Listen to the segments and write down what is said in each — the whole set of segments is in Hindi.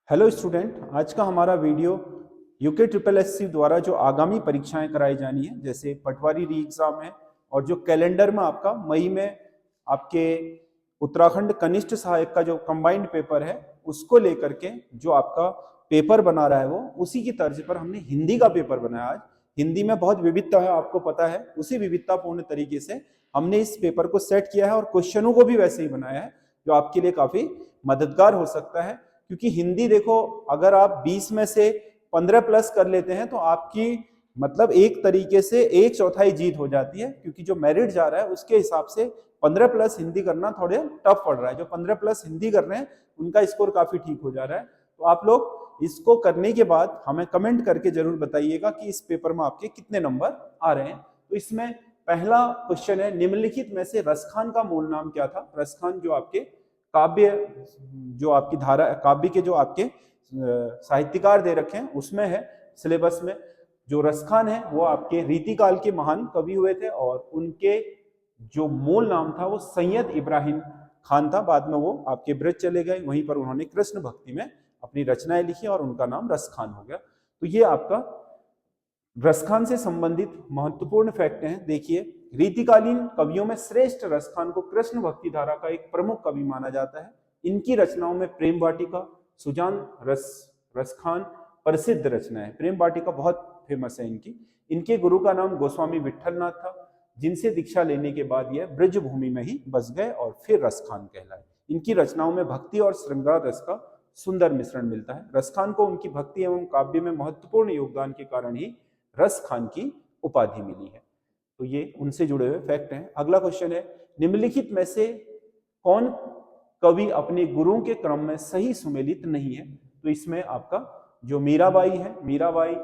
हेलो स्टूडेंट, आज का हमारा वीडियो यूके ट्रिपल एससी द्वारा जो आगामी परीक्षाएं कराई जानी है, जैसे पटवारी री एग्जाम है और जो कैलेंडर में आपका मई में आपके उत्तराखंड कनिष्ठ सहायक का जो कंबाइंड पेपर है उसको लेकर के जो आपका पेपर बना रहा है वो उसी की तर्ज पर हमने हिंदी का पेपर बनाया। आज हिंदी में बहुत विविधता है, आपको पता है। उसी विविधतापूर्ण तरीके से हमने इस पेपर को सेट किया है और क्वेश्चनों को भी वैसे ही बनाया है जो आपके लिए काफी मददगार हो सकता है। क्योंकि हिंदी देखो, अगर आप 20 में से 15 प्लस कर लेते हैं तो आपकी मतलब एक तरीके से एक चौथाई जीत हो जाती है, क्योंकि जो मेरिट जा रहा है उसके हिसाब से 15 प्लस हिंदी करना थोड़े टफ पड़ रहा है। जो 15 प्लस हिंदी कर रहे हैं उनका स्कोर काफी ठीक हो जा रहा है। तो आप लोग इसको करने के बाद हमें कमेंट करके जरूर बताइएगा कि इस पेपर में आपके कितने नंबर आ रहे हैं। तो इसमें पहला क्वेश्चन है, निम्नलिखित में से रसखान का मूल नाम क्या था। रसखान जो आपके काव्य, जो आपकी धारा काव्य के जो आपके साहित्यकार दे रखे हैं उसमें है सिलेबस में। जो रसखान है वो आपके रीतिकाल के महान कवि हुए थे और उनके जो मूल नाम था वो सैयद इब्राहिम खान था। बाद में वो आपके ब्रज चले गए, वहीं पर उन्होंने कृष्ण भक्ति में अपनी रचनाएं लिखी और उनका नाम रसखान हो गया। तो ये आपका रसखान से संबंधित महत्वपूर्ण फैक्ट हैं। देखिए, रीतिकालीन कवियों में श्रेष्ठ रसखान को कृष्ण भक्ति धारा का एक प्रमुख कवि माना जाता है। इनकी रचनाओं में प्रेम वाटिका, सुजान रसखान प्रसिद्ध रचना है। प्रेम वाटिका बहुत फेमस है इनकी। इनके गुरु का नाम गोस्वामी विठलनाथ था, जिनसे दीक्षा लेने के बाद यह ब्रज भूमि में ही बस गए और फिर रसखान कहलाए। इनकी रचनाओं में भक्ति और श्रृंगार रस का सुंदर मिश्रण मिलता है। रसखान को उनकी भक्ति एवं काव्य में महत्वपूर्ण योगदान के कारण ही रसखान की उपाधि मिली है। तो ये उनसे जुड़े हुए फैक्ट हैं। अगला क्वेश्चन है, निम्नलिखित में से कौन कवि अपने गुरुओं के क्रम में सही सुमेलित नहीं है। तो इसमें आपका जो मीराबाई है, मीराबाई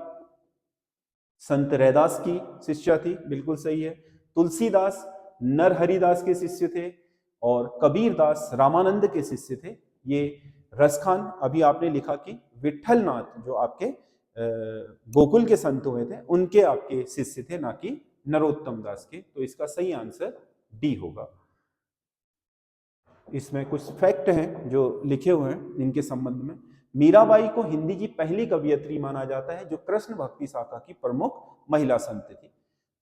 संत रैदास की शिष्या थी, बिल्कुल सही है। तुलसीदास नरहरिदास के शिष्य थे और कबीरदास रामानंद के शिष्य थे। ये रसखान अभी आपने लिखा कि विठलनाथ जो आपके गोकुल के संत हुए थे उनके आपके शिष्य थे, ना कि नरोत्तम दास के। तो इसका सही आंसर डी होगा। इसमें कुछ फैक्ट हैं जो लिखे हुए हैं इनके संबंध में। मीराबाई को हिंदी की पहली कवियत्री माना जाता है जो कृष्ण भक्ति शाखा की प्रमुख महिला संत थी।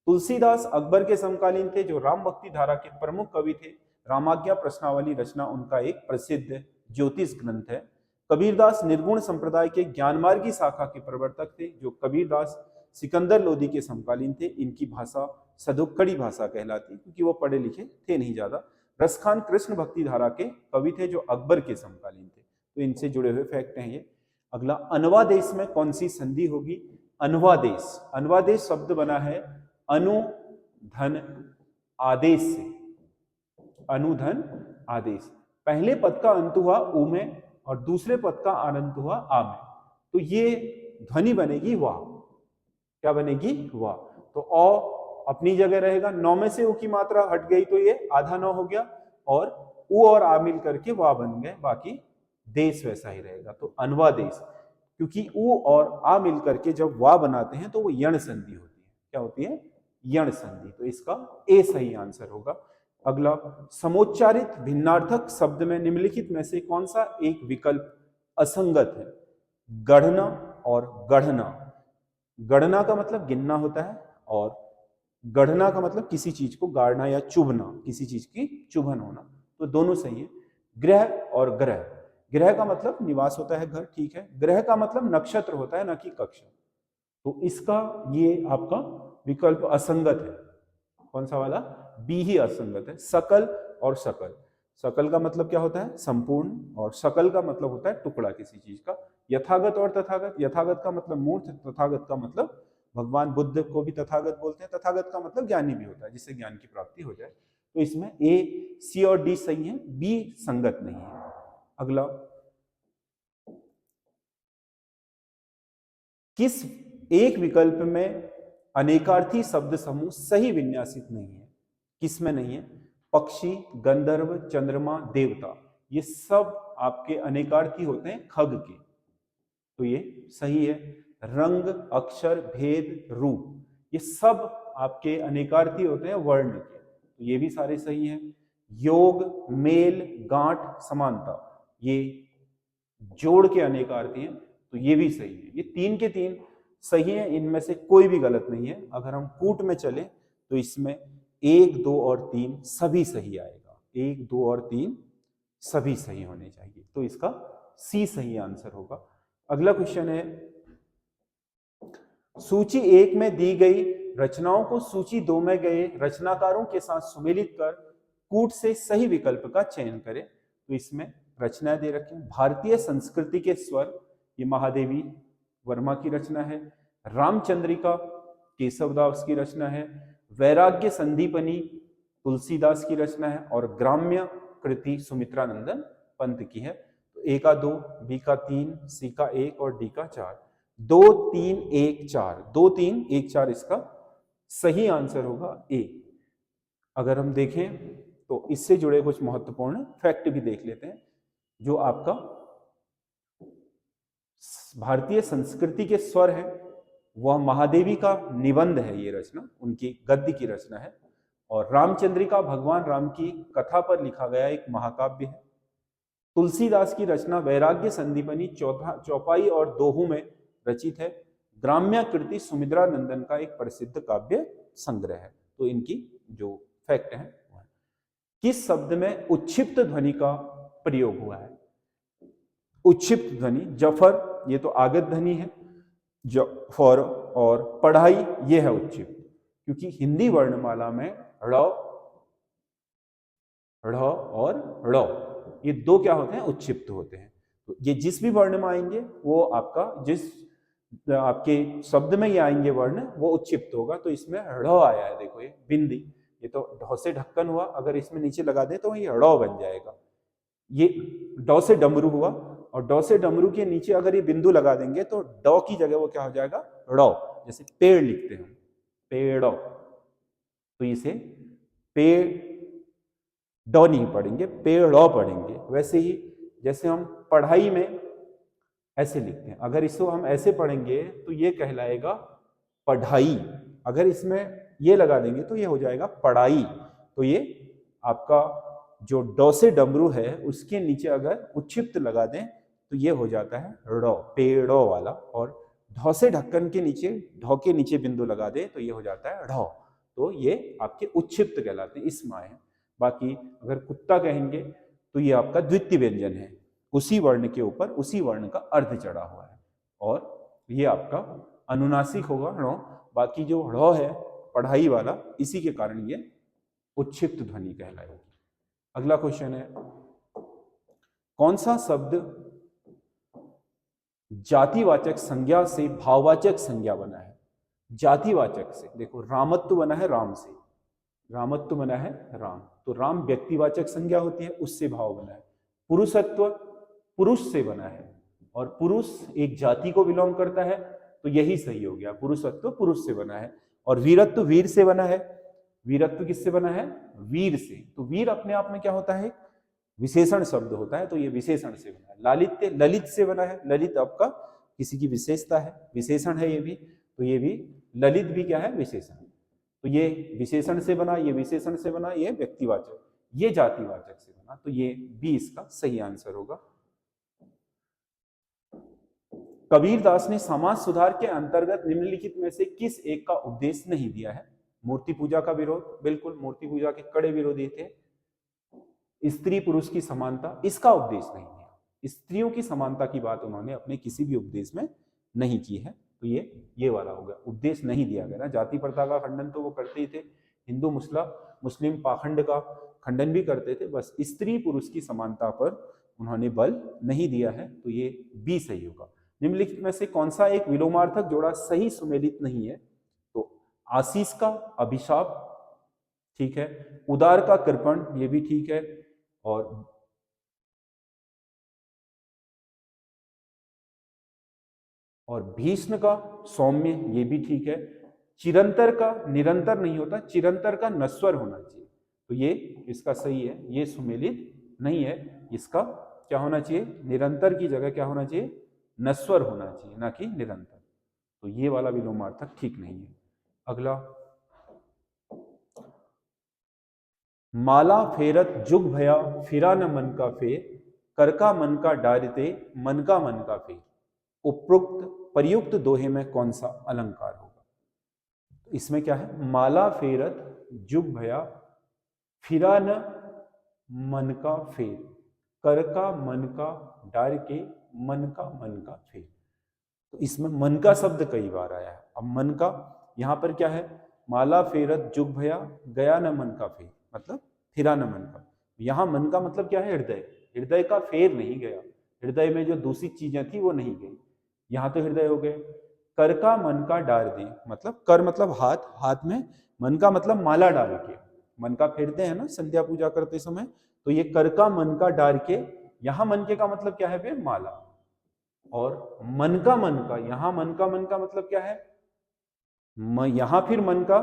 तुलसीदास अकबर के समकालीन थे जो राम भक्ति धारा के प्रमुख कवि थे। रामाज्ञा प्रश्नावली रचना उनका एक प्रसिद्ध ज्योतिष ग्रंथ है। कबीरदास निर्गुण संप्रदाय के ज्ञानमार्गी शाखा के प्रवर्तक थे। जो कबीरदास सिकंदर लोदी के समकालीन थे। इनकी भाषा सदुक्कड़ी भाषा कहलाती, क्योंकि वो पढ़े लिखे थे नहीं ज्यादा। रसखान कृष्ण भक्ति धारा के कवि थे जो अकबर के समकालीन थे। तो इनसे जुड़े हुए फैक्ट हैं ये। अगला, अनुवादेश में कौन सी संधि होगी। अनुवादेश, अनुवादेश शब्द बना है अनुधन आदेश से। अनुधन आदेश, पहले पद का अंत हुआ उ में और दूसरे पद का अनंत हुआ आ में। तो ये ध्वनि बनेगी वाह। क्या बनेगी? वाह। तो अ अपनी जगह रहेगा, नौ में से उ की मात्रा हट गई तो ये आधा नौ हो गया और उ और आ मिल करके वाह बन गए, बाकी देश वैसा ही रहेगा। तो अनुवादेश, क्योंकि उ और आ मिल करके जब वाह बनाते हैं तो वो यण संधि होती है। क्या होती है? यण संधि। तो इसका ए सही आंसर होगा। अगला, समोच्चारित भिन्नार्थक शब्द में निम्नलिखित में से कौन सा एक विकल्प असंगत है। गढ़ना और गढ़ना। गढ़ना का मतलब गिनना होता है और गढ़ना का मतलब किसी चीज को गाड़ना या चुभना, किसी चीज की चुभन होना। तो दोनों सही है। ग्रह और ग्रह, ग्रह का मतलब निवास होता है घर, ठीक है। ग्रह का मतलब नक्षत्र होता है, ना कि कक्ष। तो इसका ये आपका विकल्प असंगत है। कौन सा वाला? बी ही असंगत है। सकल और सकल, सकल का मतलब क्या होता है? संपूर्ण, और सकल का मतलब होता है टुकड़ा किसी चीज का। यथागत और तथागत, यथागत का मतलब मूर्त, तथागत का मतलब भगवान बुद्ध को भी तथागत बोलते हैं। तथागत का मतलब ज्ञानी भी होता है, जिससे ज्ञान की प्राप्ति हो जाए। तो इसमें ए, सी और डी सही है, बी संगत नहीं है। अगला, किस एक विकल्प में अनेकार्थी शब्द समूह सही विन्यासित नहीं है? किस में नहीं है? पक्षी, गंधर्व, चंद्रमा, देवता, ये सब आपके अनेकार्थी होते हैं खग के। तो ये सही है। रंग, अक्षर, भेद, रूप, ये सब आपके अनेकार्थी होते हैं वर्ण के। तो ये भी सारे सही हैं। योग, मेल, गांठ, समानता, ये जोड़ के अनेक आरती हैं, तो ये भी सही है। ये 3 के 3 सही है, इनमें से कोई भी गलत नहीं है। अगर हम कूट में चले तो इसमें 1, 2 और 3 सभी सही आएगा। 1, 2 और 3 सभी सही होने चाहिए, तो इसका सी सही आंसर होगा। अगला क्वेश्चन है, सूची 1 में दी गई रचनाओं को सूची 2 में गए रचनाकारों के साथ सुमेलित कर कूट से सही विकल्प का चयन करें। तो इसमें रचनाएं दे रखी हैं। भारतीय संस्कृति के स्वर, ये महादेवी वर्मा की रचना है। रामचंद्रिका केशवदास की रचना है। वैराग्य संदीपनी तुलसीदास की रचना है। और ग्राम्य कृति सुमित्रा नंदन पंत की है। तो ए का 2, बी का 3, सी का 1 और डी का 4। 2, 3, 1, 4, 2, 3, 1, 4 इसका सही आंसर होगा ए। अगर हम देखें तो इससे जुड़े कुछ महत्वपूर्ण फैक्ट भी देख लेते हैं। जो आपका भारतीय संस्कृति के स्वर है, वह महादेवी का निबंध है, ये रचना उनकी गद्य की रचना है। और रामचंद्रिका भगवान राम की कथा पर लिखा गया एक महाकाव्य है। तुलसीदास की रचना वैराग्य संदीपनी चौपाई और दोहों में रचित है। ग्राम्य कृति सुमित्रा नंदन का एक प्रसिद्ध काव्य संग्रह है। तो इनकी जो फैक्ट है, किस शब्द में उच्छिप्त ध्वनि का प्रयोग हुआ है? उच्छिप्त ध्वनि, जफर ये तो आगत ध्वनि है, जफर, और पढ़ाई ये है उच्छिप्त। क्योंकि हिंदी वर्णमाला में ढ़ और ड़ ये दो क्या होते हैं? उच्छिप्त होते हैं। तो ये जिस भी वर्ण में आएंगे वो आपका, जिस आपके शब्द में ये आएंगे वर्ण, वो उच्छिप्त होगा। तो इसमें ढ़ आया है, देखो ये बिंदी, ये तो ढ से ढक्कन हुआ, अगर इसमें नीचे लगा दे तो ये ड़ बन जाएगा। ये ड से डमरू हुआ, और ड से डमरू के नीचे अगर ये बिंदु लगा देंगे तो ड की जगह वो क्या हो जाएगा? ड़। जैसे पेड़ लिखते हैं, पेड़, तो इसे पेड़ ड नहीं पढ़ेंगे, पेड़ पढ़ेंगे। वैसे ही जैसे हम पढ़ाई में ऐसे लिखते हैं, अगर इसको हम ऐसे पढ़ेंगे तो ये कहलाएगा पढ़ाई। अगर इसमें ये लगा देंगे तो ये हो जाएगा पढ़ाई। तो ये आपका जो ड से डमरू है उसके नीचे अगर उच्छिप्त लगा दें तो ये हो जाता है ड़, पेड़ वाला। और ढ से ढक्कन के नीचे, ढ के नीचे बिंदु लगा दे तो ये हो जाता है ढ। तो ये आपके उच्छिप्त कहलाते हैं, इसमें आए हैं। बाकी अगर कुत्ता कहेंगे तो ये आपका द्वितीय व्यंजन है, उसी वर्ण के ऊपर उसी वर्ण का अर्ध चढ़ा हुआ है, और ये आपका अनुनासिक होगा ण। बाकी जो ढ़ है पढ़ाई वाला, इसी के कारण ये उच्छिप्त ध्वनि कहलाएगी। अगला क्वेश्चन है, कौन सा शब्द जातिवाचक संज्ञा से भाववाचक संज्ञा बना है? जातिवाचक से देखो, रामत्व बना है राम से, रामत्व बना है राम, तो राम व्यक्तिवाचक संज्ञा होती है, उससे भाव बना है। पुरुषत्व पुरुष से बना है, और पुरुष एक जाति को बिलोंग करता है, तो यही सही हो गया, पुरुषत्व पुरुष से बना है। और वीरत्व वीर से बना है, वीरत्व किससे बना है? वीर से। तो वीर अपने आप में क्या होता है? विशेषण शब्द होता है, तो ये विशेषण से बना है। लालित्य ललित से बना है, ललित आपका किसी की विशेषता है, विशेषण है ये भी, तो ये भी ललित भी क्या है? विशेषण। तो ये विशेषण से बना, ये विशेषण से बना, ये व्यक्तिवाचक, ये जातिवाचक से बना, तो ये बी इसका सही आंसर होगा। कबीरदास ने समाज सुधार के अंतर्गत निम्नलिखित में से किस एक का उपदेश नहीं दिया है? मूर्ति पूजा का विरोध, बिल्कुल मूर्ति पूजा के कड़े विरोधी थे। स्त्री पुरुष की समानता, इसका उपदेश नहीं दिया। स्त्रियों की समानता की बात उन्होंने अपने किसी भी उपदेश में नहीं की है, तो ये वाला होगा, उपदेश नहीं दिया गया ना। जाति प्रथा का खंडन तो वो करते ही थे, हिंदू मुस्लिम पाखंड का खंडन भी करते थे, बस स्त्री पुरुष की समानता पर उन्होंने बल नहीं दिया है, तो ये बी सही होगा। निम्नलिखित में से कौन सा एक विलोमार्थक जोड़ा सही सुमेलित नहीं है? तो आशीष का अभिशाप ठीक है, उदार का कृपण ये भी ठीक है, और भीष्म का सौम्य ये भी ठीक है। चिरंतर का निरंतर नहीं होता, चिरंतर का नश्वर होना चाहिए, तो ये इसका सही है, ये सुमेलित नहीं है। इसका क्या होना चाहिए? निरंतर की जगह क्या होना चाहिए? नश्वर होना चाहिए, ना कि निरंतर। तो ये वाला विलोमार्थक ठीक नहीं है। अगला, माला फेरत जुग भया फिरा न मन का फेर, कर का मन का डारते मन का फेर, उपरोक्त प्रयुक्त दोहे में कौन सा अलंकार होगा? तो इसमें क्या है, माला फेरत जुग भया फिरा न मन का फेर, कर का मन का डार के मन का फेर। तो इसमें मन का शब्द कई बार आया है। अब मन का यहां पर क्या है, माला फेरत जुग भया गया न मन का फेर, मतलब फिरा न मन का। यहां मन का मतलब क्या है, हृदय। हृदय का फेर नहीं गया, हृदय में जो दूसरी चीजें थी वो नहीं गई, यहां तो हृदय हो गए। कर का मन का डार दे, मतलब कर मतलब हाथ, हाथ में मन का मतलब माला डाल के, मन का फेरते हैं ना संध्या पूजा करते समय, तो ये कर का मन का डार के, यहां मन के का मतलब क्या है, फिर माला। और मन का यहां मन का मतलब क्या है, यहां फिर मन का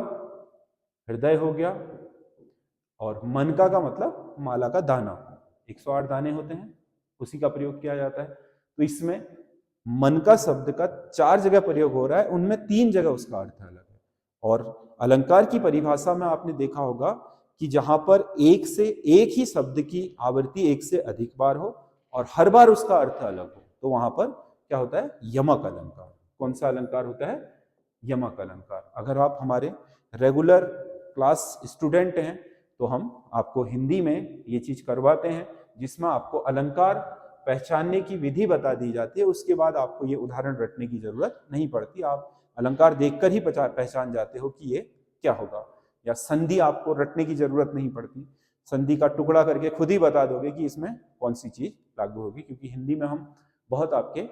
हृदय हो गया, और मन का मतलब माला का दाना, 108 दाने होते हैं, उसी का प्रयोग किया जाता है। तो इसमें मन का शब्द का 4 जगह प्रयोग हो रहा है, उनमें 3 जगह उसका अर्थ अलग है। और अलंकार की परिभाषा में आपने देखा होगा कि जहां पर एक ही शब्द की आवृत्ति एक से अधिक बार हो और हर बार उसका अर्थ अलग हो, तो वहां पर क्या होता है, यमक अलंकार। कौन सा अलंकार होता है, यमक अलंकार। अगर आप हमारे रेगुलर क्लास स्टूडेंट हैं तो हम आपको हिंदी में ये चीज करवाते हैं, जिसमें आपको अलंकार पहचानने की विधि बता दी जाती है। उसके बाद आपको ये उदाहरण रटने की जरूरत नहीं पड़ती, आप अलंकार देखकर ही पहचान जाते हो कि ये क्या होगा। या संधि आपको रटने की जरूरत नहीं पड़ती, संधि का टुकड़ा करके खुद ही बता दोगे कि इसमें कौन सी चीज लागू होगी, क्योंकि हिंदी में हम बहुत आपके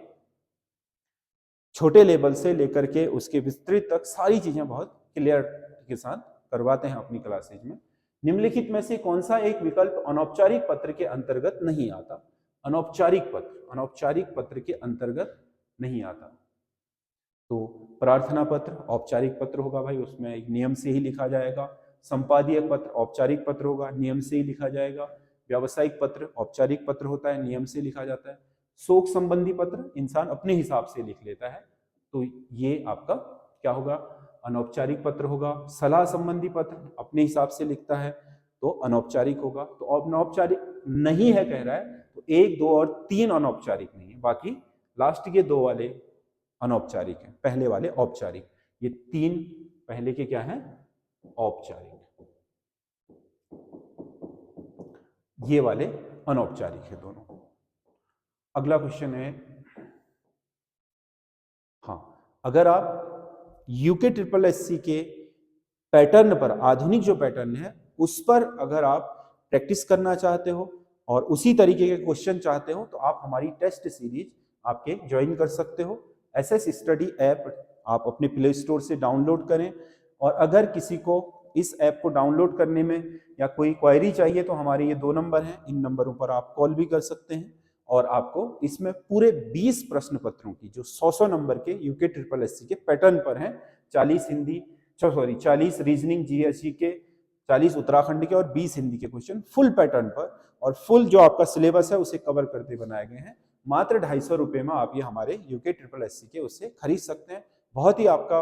छोटे लेवल से लेकर के उसके विस्तृत तक सारी चीजें बहुत क्लियर के साथ करवाते हैं अपनी क्लासेज में। निम्नलिखित में से कौन सा एक विकल्प अनौपचारिक पत्र के अंतर्गत नहीं आता? अनौपचारिक पत्र के अंतर्गत नहीं आता। तो प्रार्थना पत्र औपचारिक पत्र होगा भाई, उसमें एक नियम से ही लिखा जाएगा। संपादीय पत्र औपचारिक पत्र होगा, नियम से ही लिखा जाएगा। व्यावसायिक पत्र औपचारिक पत्र होता है, नियम से लिखा जाता है। शोक संबंधी पत्र इंसान अपने हिसाब से लिख लेता है, तो ये आपका क्या होगा, अनौपचारिक पत्र होगा। सलाह संबंधी पत्र अपने हिसाब से लिखता है तो अनौपचारिक होगा। तो अनौपचारिक नहीं है कह रहा है, तो 1, 2 और 3 अनौपचारिक नहीं है, बाकी लास्ट के 2 वाले अनौपचारिक है, पहले वाले औपचारिक। ये 3 पहले के क्या हैं, औपचारिक, ये वाले अनौपचारिक है दोनों। अगला क्वेश्चन है, हाँ, अगर आप यूके ट्रिपल एससी के पैटर्न पर, आधुनिक जो पैटर्न है उस पर अगर आप प्रैक्टिस करना चाहते हो और उसी तरीके के क्वेश्चन चाहते हो, तो आप हमारी टेस्ट सीरीज आपके ज्वाइन कर सकते हो। एसएस स्टडी ऐप आप अपने प्ले स्टोर से डाउनलोड करें, और अगर किसी को इस ऐप को डाउनलोड करने में या कोई क्वेरी चाहिए तो हमारे ये 2 नंबर हैं, इन नंबरों पर आप कॉल भी कर सकते हैं। और आपको इसमें पूरे 20 प्रश्न पत्रों की, जो 100 नंबर के यूके ट्रिपल एससी के पैटर्न पर हैं, 40 हिंदी, 40 रीजनिंग जीएसई के, 40 उत्तराखंड के और 20 हिंदी के क्वेश्चन फुल पैटर्न पर, और फुल जो आपका सिलेबस है उसे कवर करते बनाए गए हैं। मात्र 250 रुपए में आप ये हमारे यूके ट्रिपल एससी के उससे खरीद सकते हैं। बहुत ही आपका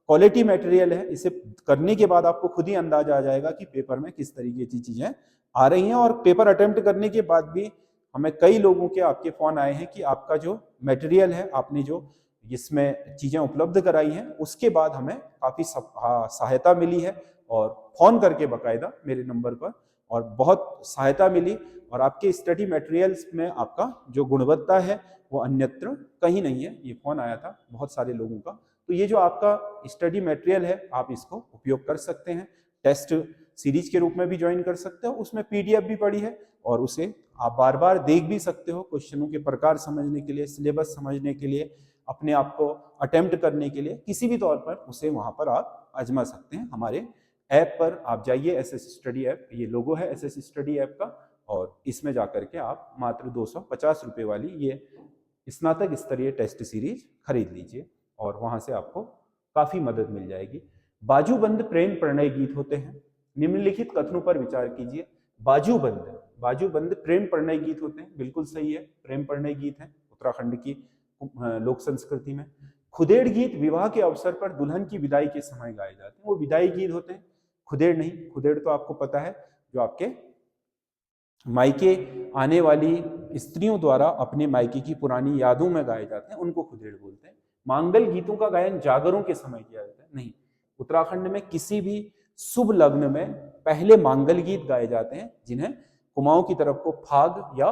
क्वालिटी मटेरियल है, इसे करने के बाद आपको खुद ही अंदाजा आ जाएगा कि पेपर में किस तरीके की चीजें आ रही हैं। और पेपर अटेम्प्ट करने के बाद भी हमें कई लोगों के आपके फोन आए हैं कि आपका जो मटेरियल है, आपने जो इसमें चीजें उपलब्ध कराई हैं, उसके बाद हमें काफी सहायता मिली है, और फोन करके बकायदा मेरे नंबर पर, और बहुत सहायता मिली। और आपके स्टडी मटेरियल्स में आपका जो गुणवत्ता है वो अन्यत्र कहीं नहीं है। ये फोन आया था बहुत सारे लोगों का। तो ये जो आपका स्टडी मटेरियल है, आप इसको उपयोग कर सकते हैं, टेस्ट सीरीज के रूप में भी ज्वाइन कर सकते हो। उसमें पीडीएफ भी पड़ी है, और उसे आप बार बार देख भी सकते हो, क्वेश्चनों के प्रकार समझने के लिए, सिलेबस समझने के लिए, अपने आप को अटेम्प्ट करने के लिए, किसी भी तौर पर उसे वहां पर आप आजमा सकते हैं। हमारे ऐप पर आप जाइए, एसएस स्टडी ऐप, ये लोगो है एसएस स्टडी ऐप का, और इसमें जाकर के आप मात्र 250 रुपए वाली ये स्नातक स्तरीय टेस्ट सीरीज खरीद लीजिए, और वहां से आपको काफी मदद मिल जाएगी। बाजूबंद प्रेम प्रणय गीत होते हैं, निम्नलिखित कथनों पर विचार कीजिए। बाजूबंद प्रेम प्रणय गीत होते हैं, बिल्कुल सही है, प्रेम प्रणय गीत है उत्तराखंड की लोक संस्कृति में। खुदेड़ गीत विवाह के अवसर पर दुल्हन की विदाई के समय गाए जाते हैं, वो विदाई गीत होते हैं, खुदेड़ नहीं। खुदेड़ तो आपको पता है, जो आपके मायके आने वाली स्त्रियों द्वारा अपने मायके की पुरानी यादों में गाए जाते हैं, उनको खुदेड़ बोलते हैं। मांगल गीतों का गायन जागरों के समय किया जाता है? नहीं, उत्तराखंड में किसी भी शुभ लग्न में पहले मांगल गीत गाए जाते हैं, जिन्हें कुमाऊं की तरफ को फाग या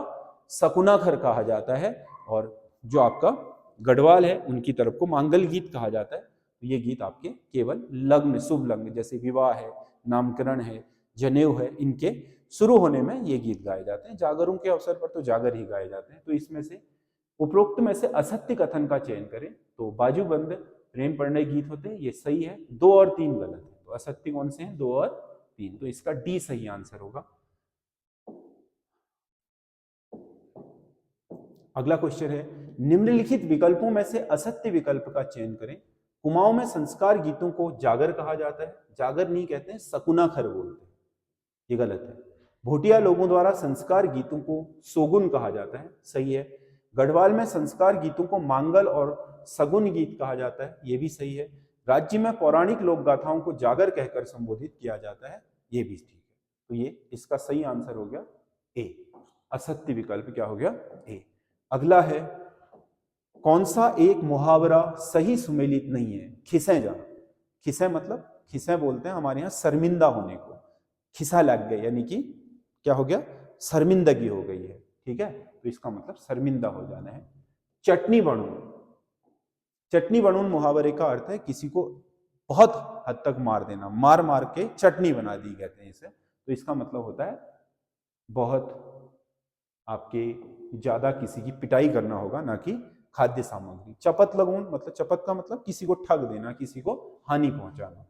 सकुनाखर कहा जाता है, और जो आपका गढ़वाल है उनकी तरफ को मांगल गीत कहा जाता है। ये गीत आपके केवल लग्न, शुभ लग्न, जैसे विवाह है, नामकरण है, जनेऊ है, इनके शुरू होने में ये गीत गाए जाते हैं। जागरों के अवसर पर तो जागर ही गाए जाते हैं। तो इसमें से उपरोक्त में से असत्य कथन का चयन करें, तो बाजूबंद प्रेम प्रणय गीत होते हैं, ये सही है। 2 और 3 गलत है। तो असत्य कौन से हैं? 2 और 3। तो इसका डी सही आंसर होगा। अगला क्वेश्चन है, निम्नलिखित विकल्पों में से असत्य विकल्प का चयन करें। कुमाऊं में संस्कार गीतों को जागर कहा जाता है। जागर नहीं कहते हैं, सकुनाखर बोलते हैं, ये गलत है। भोटिया लोगों द्वारा संस्कार गीतों को सोगुन कहा जाता है, सही है। गढ़वाल में संस्कार गीतों को मांगल और सगुन गीत कहा जाता है, ये भी सही है। राज्य में पौराणिक लोक गाथाओं को जागर कहकर संबोधित किया जाता है, ये भी ठीक है। तो ये इसका सही आंसर हो गया ए। असत्य विकल्प क्या हो गया? ए। अगला है, कौन सा एक मुहावरा सही सुमेलित नहीं है? खिसें जा। खिसें मतलब, खिसें बोलते हैं हमारे यहाँ शर्मिंदा होने को। खिसा लग गया यानी कि क्या हो गया? शर्मिंदगी हो गई है, ठीक है। तो इसका मतलब शर्मिंदा हो जाना है। चटनी बनूं। चटनी बनूं मुहावरे का अर्थ है किसी को बहुत हद तक मार देना, मार मार के चटनी बना दी कहते हैं इसे। तो इसका मतलब होता है बहुत आपके ज्यादा किसी की पिटाई करना होगा, ना कि खाद्य सामग्री। चपत लगून मतलब, चपत का मतलब किसी को ठग देना, किसी को हानि पहुंचाना।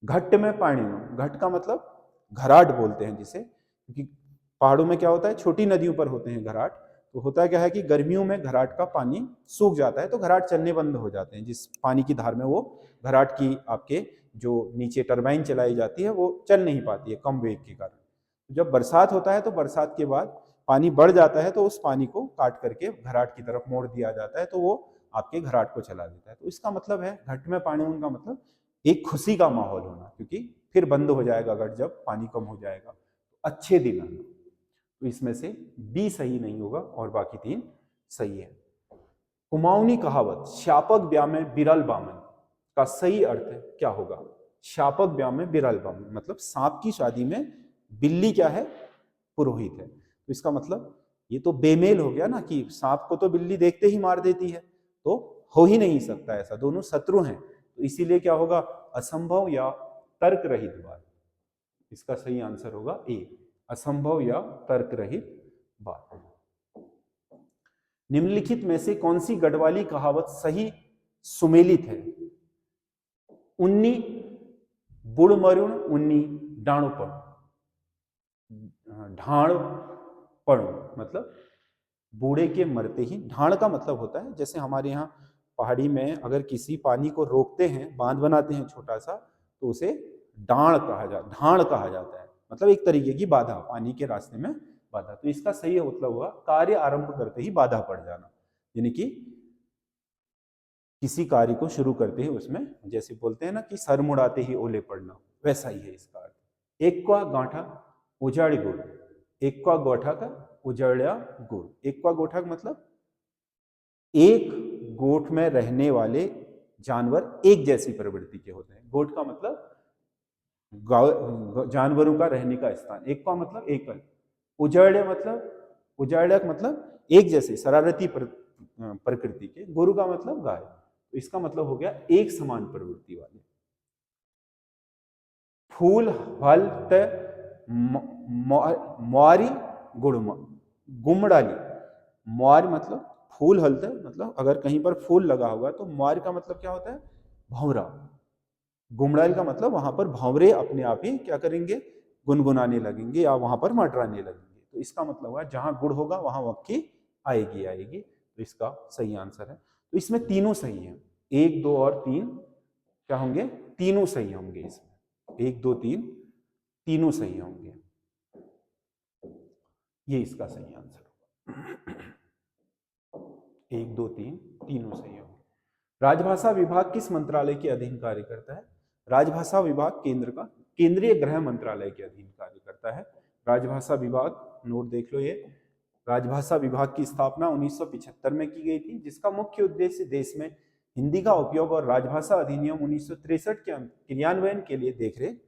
घट्ट में पानी। घट का मतलब घराट बोलते हैं जिसे, क्योंकि पहाड़ों में क्या होता है, छोटी नदियों पर होते हैं घराट। तो होता क्या है कि गर्मियों में घराट का पानी सूख जाता है, तो घराट चलने बंद हो जाते हैं। जिस पानी की धार में वो घराट की आपके जो नीचे टरबाइन चलाई जाती है वो चल नहीं पाती है कम वेग के कारण। जब बरसात होता है तो बरसात के बाद पानी बढ़ जाता है, तो उस पानी को काट करके घराट की तरफ मोड़ दिया जाता है, तो वो आपके घराट को चला देता है। तो इसका मतलब है घट में पानी होने का मतलब एक खुशी का माहौल होना, क्योंकि फिर बंद हो जाएगा घट जब पानी कम हो जाएगा। तो अच्छे दिन आना। तो इसमें से बी सही नहीं होगा और बाकी 3 सही है। कुमाऊनी कहावत श्यापक ब्याह में बिरल बामन का सही अर्थ क्या होगा? श्यापक ब्याह में बिरल बामन मतलब सांप की शादी में बिल्ली क्या है? पुरोहित है। तो इसका मतलब ये तो बेमेल हो गया ना, कि सांप को तो बिल्ली देखते ही मार देती है, तो हो ही नहीं सकता ऐसा, दोनों शत्रु हैं। तो इसीलिए क्या होगा? असंभव या तर्क रहित बात। इसका सही आंसर होगा ए, असंभव या तर्क रहित बात। निम्नलिखित में से कौन सी गढ़वाली कहावत सही सुमेलित है? उन्नी बुड़ मरुण उन्नी डाणुपण। ढाण पड़ मतलब बूढ़े के मरते ही। ढाण का मतलब होता है, जैसे हमारे यहाँ पहाड़ी में अगर किसी पानी को रोकते हैं, बांध बनाते हैं छोटा सा, तो उसे ढाण कहा जाता है। मतलब एक तरीके की बाधा, पानी के रास्ते में बाधा। तो इसका सही मतलब हुआ कार्य आरंभ करते ही बाधा पड़ जाना, यानी कि किसी कार्य को शुरू करते ही उसमें, जैसे बोलते हैं ना कि सर मुड़ाते ही ओले पड़ना, वैसा ही है इसका अर्थ। एक का गांठा उजाड़ गुड़। एक का गोठा का उजड़िया गुड़। एक का गोठा मतलब एक गोठ में रहने वाले जानवर एक जैसी प्रवृत्ति के होते हैं। गोठ का मतलब जानवरों का रहने का स्थान। एक का मतलब एकल। उजाड़क मतलब एक जैसे शरारती प्रकृति के। गुरु का मतलब गाय। तो इसका मतलब हो गया एक समान प्रवृत्ति वाले। फूल फल मुआरी गुमड़ाली। मुआर मतलब फूल हलते मतलब अगर कहीं पर फूल लगा होगा, तो मुआर का मतलब क्या होता है? भंवरा। गुमड़ाली का मतलब वहां पर भंवरे अपने आप ही क्या करेंगे? गुनगुनाने लगेंगे या वहां पर मंडराने लगेंगे। तो इसका मतलब हुआ जहां गुड़ होगा वहां मक्खी आएगी। तो इसका सही आंसर है। तो इसमें तीनों सही है। 1, 2 और 3 क्या होंगे? तीनों सही होंगे इसमें। 1, 2, 3 तीनों सही होंगे। ये इसका सही आंसर होगा। 1, 2, 3 तीनों सही होंगे। राजभाषा विभाग किस मंत्रालय के अधीन कार्य करता है? राजभाषा विभाग केंद्र का केंद्रीय गृह मंत्रालय के अधीन कार्य करता है। राजभाषा विभाग नोट देख लो। ये राजभाषा विभाग की स्थापना 1975 में की गई थी, जिसका मुख्य उद्देश्य देश में हिंदी का उपयोग और राजभाषा अधिनियम 1963 के क्रियान्वयन के लिए देखरेख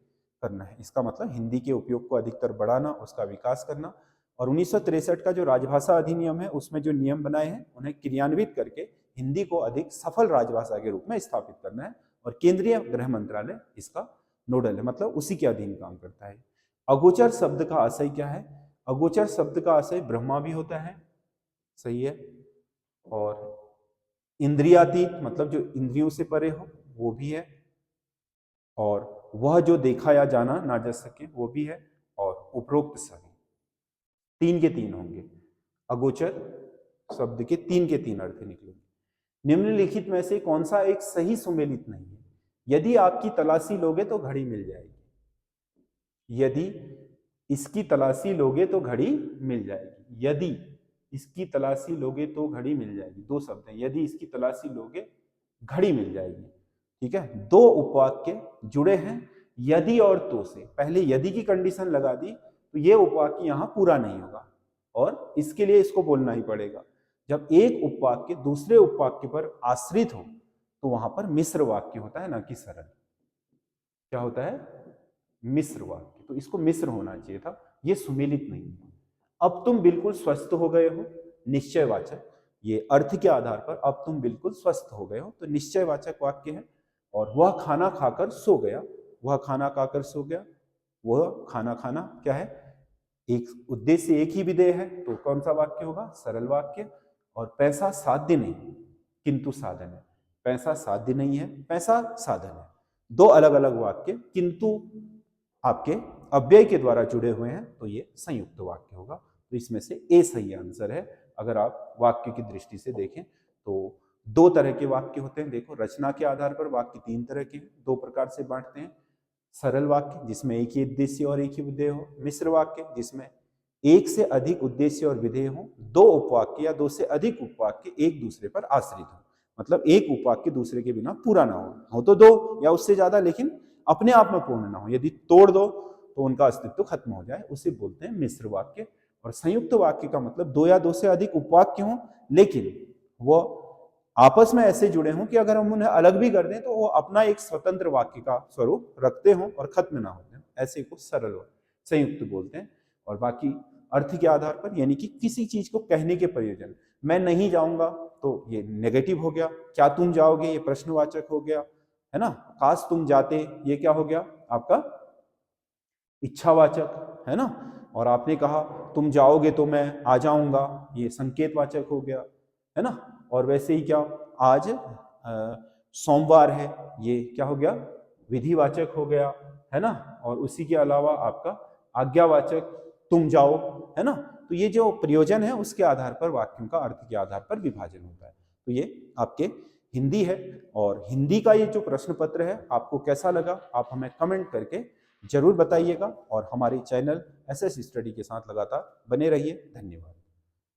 करना है। इसका मतलब हिंदी के उपयोग को अधिकतर बढ़ाना, उसका विकास करना। और 1963 का जो राजभाषा अधिनियम है उसमें जो नियम बनाए हैं उन्हें क्रियान्वित करके हिंदी को अधिक सफल राजभाषा के रूप में स्थापित करना है। और केंद्रीय गृह मंत्रालय इसका नोडल है, मतलब उसी के अधीन काम करता है। अगोचर शब्द का आशय क्या है? अगोचर शब्द का आशय ब्रह्मा भी होता है, सही है, और इंद्रियातीत मतलब जो इंद्रियों से परे हो वो भी है, और वह जो देखा या जाना ना जा सके वो भी है, और उपरोक्त सभी। तीन के तीन होंगे। अगोचर शब्द के तीन अर्थ निकलेंगे। निम्नलिखित में से कौन सा एक सही सुमेलित नहीं है? यदि आपकी तलाशी लोगे तो घड़ी मिल जाएगी। यदि इसकी तलाशी लोगे तो घड़ी मिल जाएगी। यदि इसकी तलाशी लोगे तो घड़ी मिल जाएगी, दो शब्द हैं। यदि इसकी तलाशी लोगे घड़ी मिल जाएगी, ठीक है। दो उपवाक्य जुड़े हैं यदि और तो से। पहले यदि की कंडीशन लगा दी तो ये उपवाक्य यहां पूरा नहीं होगा, और इसके लिए इसको बोलना ही पड़ेगा। जब एक उपवाक्य दूसरे उपवाक्य पर आश्रित हो तो वहां पर मिश्र वाक्य होता है, ना कि सरल। क्या होता है? मिश्र वाक्य। तो इसको मिश्र होना चाहिए था, ये सुमेलित नहीं है। अब तुम बिल्कुल स्वस्थ हो गए हो, निश्चयवाचक। ये अर्थ के आधार पर अब तुम बिल्कुल स्वस्थ हो गए हो, तो निश्चयवाचक वाक्य है। और वह खाना खाकर सो गया, वह खाना खाकर सो गया, वह खाना खाना क्या है? एक उद्देश्य एक ही विधेय है, तो कौन सा वाक्य होगा? सरल वाक्य। और पैसा साध्य नहीं किंतु साधन है। पैसा साध्य नहीं है, पैसा साधन है। दो अलग अलग वाक्य किंतु आपके अव्यय के द्वारा जुड़े हुए हैं, तो ये संयुक्त वाक्य होगा। तो इसमें से ए सही आंसर है। अगर आप वाक्य की दृष्टि से देखें तो दो तरह के वाक्य होते हैं। देखो, रचना के आधार पर वाक्य तीन तरह के हैं, दो प्रकार से बांटते हैं। सरल वाक्य जिसमें एक ही उद्देश्य और एक ही विधेय हो, मिश्र वाक्य जिसमें एक से अधिक उद्देश्य और विधेय हो, दो उपवाक्य या दो से अधिक उपवाक्य एक दूसरे पर आश्रित हो, मतलब एक उपवाक्य दूसरे के बिना पूरा ना हो तो दो या उससे ज्यादा, लेकिन अपने आप में पूर्ण ना हो। यदि तोड़ दो तो उनका अस्तित्व खत्म हो जाए, उसे बोलते हैं मिश्र वाक्य। और संयुक्त वाक्य का मतलब दो या दो से अधिक उपवाक्य हो, लेकिन वो आपस में ऐसे जुड़े हों कि अगर हम उन्हें अलग भी कर दें तो वो अपना एक स्वतंत्र वाक्य का स्वरूप रखते हों और खत्म ना होते, ऐसे को सरल संयुक्त बोलते हैं। और बाकी अर्थ के आधार पर, यानी कि किसी चीज को कहने के प्रयोजन। मैं नहीं जाऊंगा तो ये नेगेटिव हो गया, क्या तुम जाओगे ये प्रश्नवाचक हो गया, है ना। काश तुम जाते, ये क्या हो गया? आपका इच्छावाचक, है ना। और आपने कहा तुम जाओगे तो मैं आ जाऊंगा, ये संकेतवाचक हो गया, है ना। और वैसे ही क्या, आज सोमवार है, ये क्या हो गया? विधिवाचक हो गया, है ना। और उसी के अलावा आपका आज्ञावाचक, तुम जाओ, है ना। तो ये जो प्रयोजन है उसके आधार पर वाक्यों का अर्थ के आधार पर विभाजन होता है। तो ये आपके हिंदी है। और हिंदी का ये जो प्रश्न पत्र है आपको कैसा लगा, आप हमें कमेंट करके जरूर बताइएगा। और हमारे चैनल एसएस स्टडी के साथ लगातार बने रहिए। धन्यवाद।